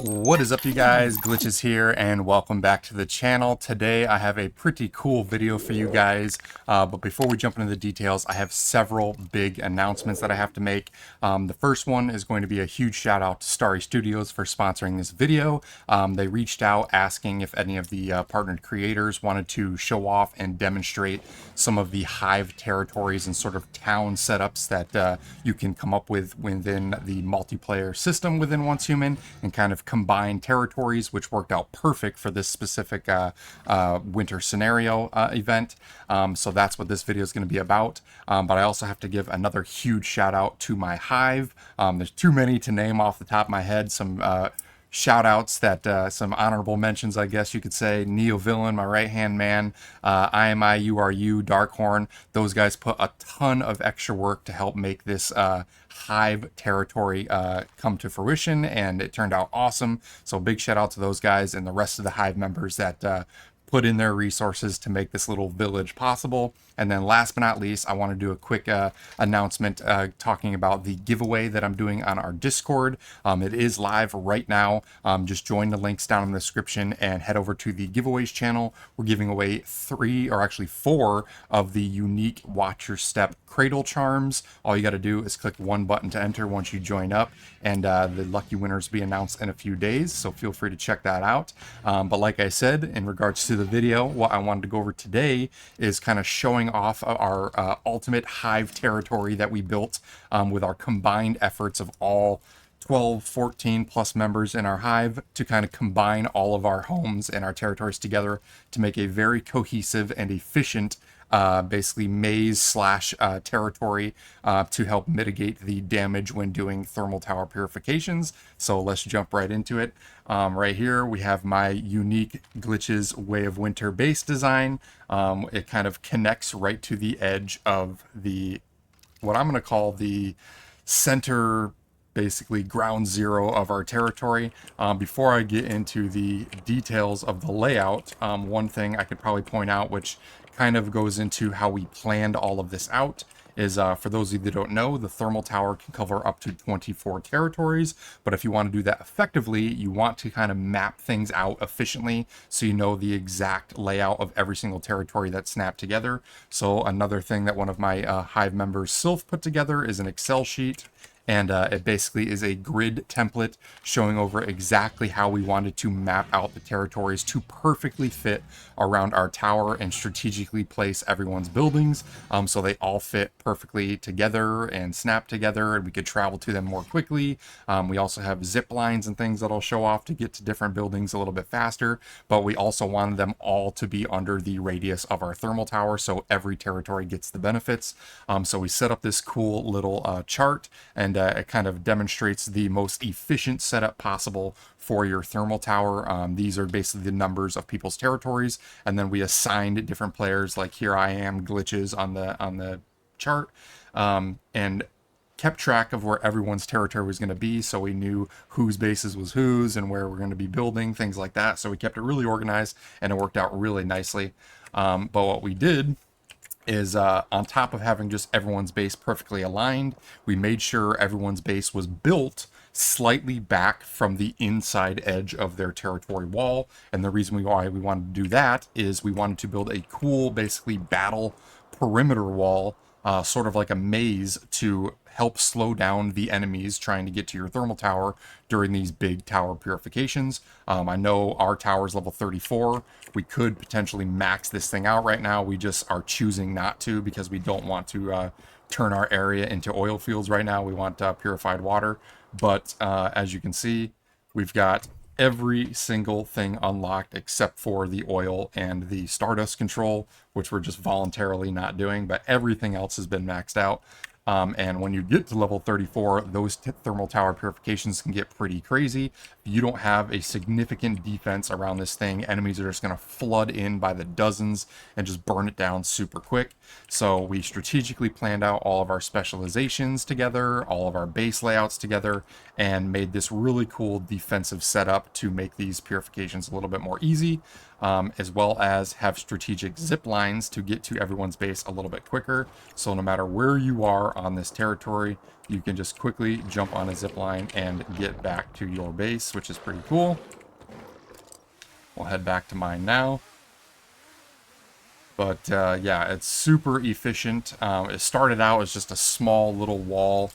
What is up, you guys? Glitches here, and welcome back to the channel. Today I have a pretty cool video for you guys, but before we jump into the details, I have several big announcements that I have to make. The first one is going to be a huge shout out to Starry Studios for sponsoring this video. They reached out asking if any of the partnered creators wanted to show off and demonstrate some of the Hive territories and sort of town setups that you can come up with within the multiplayer system within Once Human, and kind of combine territories, which worked out perfect for this specific winter scenario event. So that's what this video is going to be about. But I also have to give another huge shout out to my Hive. There's too many to name off the top of my head. Some shout outs that some honorable mentions, I guess you could say. Neo Villain, my right hand man, IMIURU, Darkhorn. Those guys put a ton of extra work to help make this Hive territory come to fruition, and it turned out awesome. So big shout out to those guys and the rest of the Hive members that put in their resources to make this little village possible. And then last but not least, I want to do a quick announcement talking about the giveaway that I'm doing on our Discord. It is live right now. Just join the links down in the description and head over to the giveaways channel. We're giving away 3, or actually 4, of the unique Watch Your Step cradle charms. All you got to do is click one button to enter once you join up, and the lucky winners will be announced in a few days, so feel free to check that out. But like I said, in regards to the video, what I wanted to go over today is kind of showing off our ultimate Hive territory that we built with our combined efforts of all 12, 14 plus members in our Hive to kind of combine all of our homes and our territories together to make a very cohesive and efficient basically maze slash territory to help mitigate the damage when doing thermal tower purifications. So let's jump right into it. Right here we have my unique Glitches Way of Winter base design. It kind of connects right to the edge of the, what I'm going to call the center, basically ground zero of our territory. Before I get into the details of the layout, one thing I could probably point out, which kind of goes into how we planned all of this out, is for those of you that don't know, the thermal tower can cover up to 24 territories, but if you want to do that effectively, you want to kind of map things out efficiently so you know the exact layout of every single territory that's snapped together. So another thing that one of my Hive members, Sylph, put together is an Excel sheet. And it basically is a grid template showing over exactly how we wanted to map out the territories to perfectly fit around our tower and strategically place everyone's buildings, so they all fit perfectly together and snap together, and we could travel to them more quickly. We also have zip lines and things that I'll show off to get to different buildings a little bit faster, but we also wanted them all to be under the radius of our thermal tower so every territory gets the benefits. So we set up this cool little chart, and it kind of demonstrates the most efficient setup possible for your thermal tower. These are basically the numbers of people's territories, and then we assigned different players, like here I am, Glitches, on the chart, and kept track of where everyone's territory was going to be, so we knew whose bases was whose and where we're going to be building, things like that. So we kept it really organized, and it worked out really nicely. But what we did is on top of having just everyone's base perfectly aligned, we made sure everyone's base was built slightly back from the inside edge of their territory wall. And the reason why we wanted to do that is we wanted to build a cool, basically battle perimeter wall, sort of like a maze, to help slow down the enemies trying to get to your thermal tower during these big tower purifications. I know our tower is level 34. We could potentially max this thing out right now. We just are choosing not to because we don't want to turn our area into oil fields right now. We want purified water. But as you can see, we've got every single thing unlocked except for the oil and the stardust control, which we're just voluntarily not doing, but everything else has been maxed out. And when you get to level 34, those thermal tower purifications can get pretty crazy. If you don't have a significant defense around this thing, enemies are just going to flood in by the dozens and just burn it down super quick. So we strategically planned out all of our specializations together, all of our base layouts together, and made this really cool defensive setup to make these purifications a little bit more easy. As well as have strategic zip lines to get to everyone's base a little bit quicker. So no matter where you are on this territory, you can just quickly jump on a zip line and get back to your base, which is pretty cool. We'll head back to mine now. But yeah, it's super efficient. It started out as just a small little wall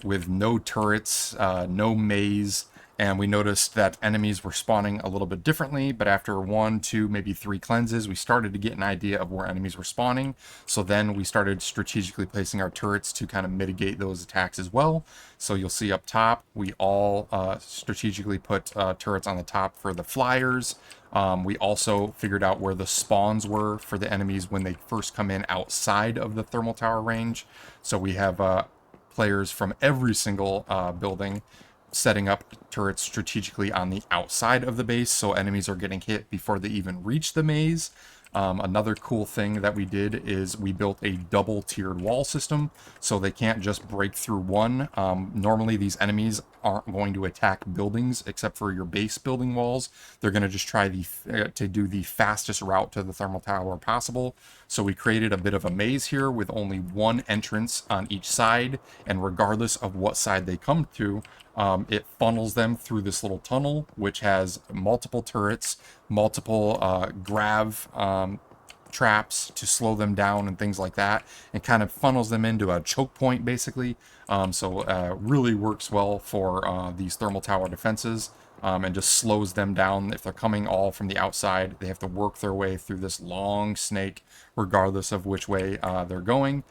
with no turrets, no maze, and we noticed that enemies were spawning a little bit differently. But after 1, 2, maybe 3 cleanses, we started to get an idea of where enemies were spawning. So then we started strategically placing our turrets to kind of mitigate those attacks as well. So you'll see up top, we all strategically put turrets on the top for the flyers. We also figured out where the spawns were for the enemies when they first come in outside of the thermal tower range. So we have players from every single building setting up turrets strategically on the outside of the base, so enemies are getting hit before they even reach the maze. Another cool thing that we did is we built a double tiered wall system, so they can't just break through one. Normally these enemies aren't going to attack buildings except for your base building walls. They're going to just try to do the fastest route to the thermal tower possible. So we created a bit of a maze here with only one entrance on each side, and regardless of what side they come to, it funnels them through this little tunnel, which has multiple turrets, multiple grav traps to slow them down and things like that, and kind of funnels them into a choke point, basically. So really works well for these thermal tower defenses, and just slows them down. If they're coming all from the outside, they have to work their way through this long snake, regardless of which way they're going.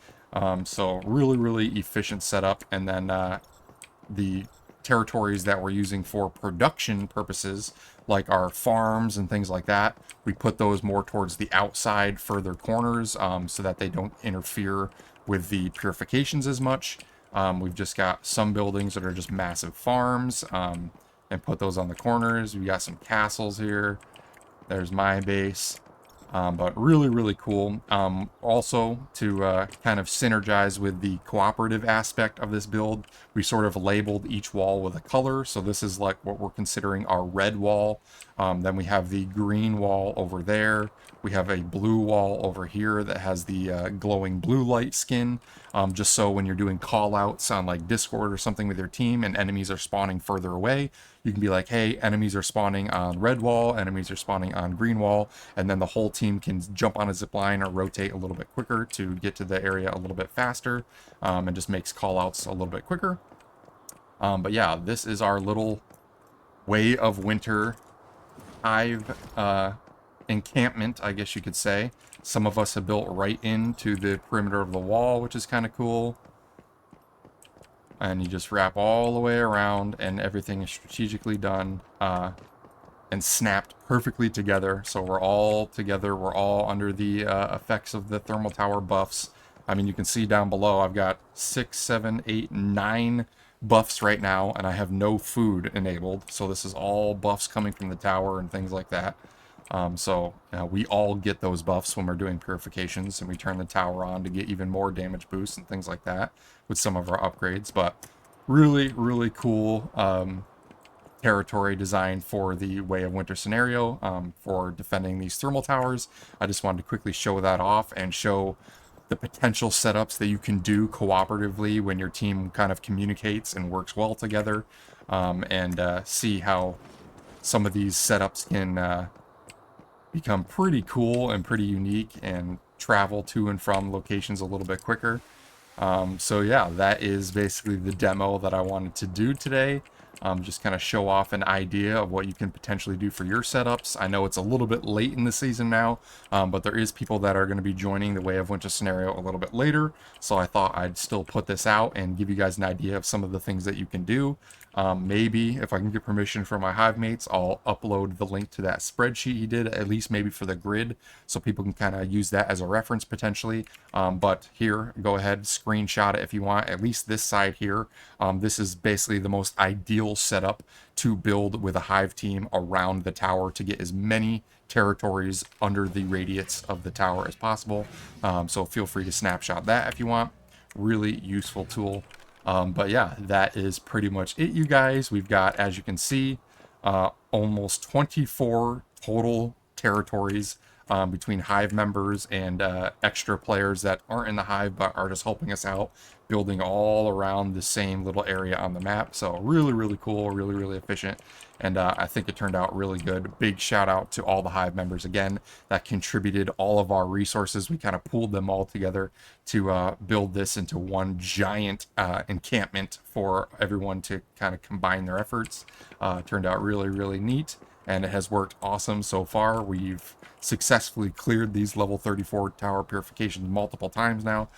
So really efficient setup. And then the territories that we're using for production purposes, like our farms and things like that, we put those more towards the outside further corners, so that they don't interfere with the purifications as much. We've just got some buildings that are just massive farms, and put those on the corners. We got some castles here. There's my base. But really cool. Also, to kind of synergize with the cooperative aspect of this build, we sort of labeled each wall with a color. So this is like what we're considering our red wall. Then we have the green wall over there. We have a blue wall over here that has the glowing blue light skin, just so when you're doing call outs on like Discord or something with your team and enemies are spawning further away, you can be like, hey, enemies are spawning on red wall, enemies are spawning on green wall, and then the whole team can jump on a zip line or rotate a little bit quicker to get to the area a little bit faster, and just makes call outs a little bit quicker. But yeah, this is our little Way of Winter hive encampment, I guess you could say. Some of us have built right into the perimeter of the wall, which is kind of cool. And you just wrap all the way around, and everything is strategically done and snapped perfectly together. So we're all together. We're all under the effects of the thermal tower buffs. I mean, you can see down below, I've got 6, 7, 8, 9 buffs right now, and I have no food enabled. So this is all buffs coming from the tower and things like that. So we all get those buffs when we're doing purifications, and we turn the tower on to get even more damage boosts and things like that with some of our upgrades. But really cool territory designed for the Way of Winter scenario, for defending these thermal towers. I just wanted to quickly show that off and show the potential setups that you can do cooperatively when your team kind of communicates and works well together, and see how some of these setups can become pretty cool and pretty unique and travel to and from locations a little bit quicker. So yeah, that is basically the demo that I wanted to do today. Just kind of show off an idea of what you can potentially do for your setups. I know it's a little bit late in the season now, but there is people that are going to be joining the Way of Winter scenario a little bit later, so I thought I'd still put this out and give you guys an idea of some of the things that you can do. Maybe if I can get permission from my hive mates, I'll upload the link to that spreadsheet he did, at least maybe for the grid, so people can kind of use that as a reference potentially. But here, go ahead, screenshot it if you want, at least this side here. This is basically the most ideal setup to build with a hive team around the tower to get as many territories under the radius of the tower as possible. So feel free to snapshot that if you want. Really useful tool. But yeah, that is pretty much it, you guys. We've got, as you can see, almost 24 total territories between hive members and extra players that aren't in the hive but are just helping us out building all around the same little area on the map. So really, really cool, really, really efficient. And I think it turned out really good. Big shout out to all the Hive members again that contributed all of our resources. We kind of pooled them all together to build this into one giant encampment for everyone to kind of combine their efforts. Turned out really, really neat, and it has worked awesome so far. We've successfully cleared these level 34 tower purifications multiple times now.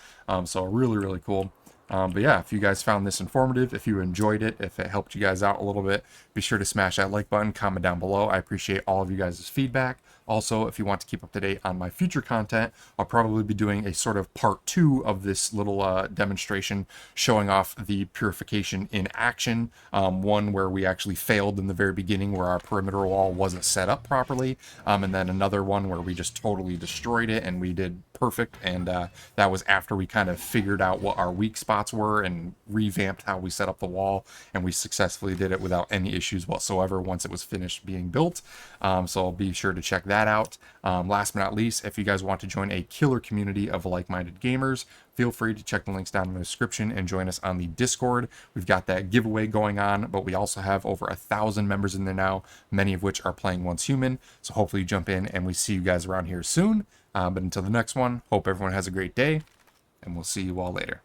So really, really cool. But yeah, if you guys found this informative, if you enjoyed it, if it helped you guys out a little bit, be sure to smash that like button, comment down below. I appreciate all of you guys' feedback. Also, if you want to keep up to date on my future content, I'll probably be doing a sort of part 2 of this little demonstration showing off the purification in action. One where we actually failed in the very beginning where our perimeter wall wasn't set up properly. And then another one where we just totally destroyed it and we did perfect. And that was after we kind of figured out what our weak spots were and revamped how we set up the wall. And we successfully did it without any issues whatsoever once it was finished being built. So I'll be sure to check that out. Last but not least, if you guys want to join a killer community of like-minded gamers, feel free to check the links down in the description and join us on the Discord. We've got that giveaway going on, but we also have over 1,000 members in there now, many of which are playing Once Human. So hopefully you jump in and we see you guys around here soon. But until the next one, hope everyone has a great day, and we'll see you all later.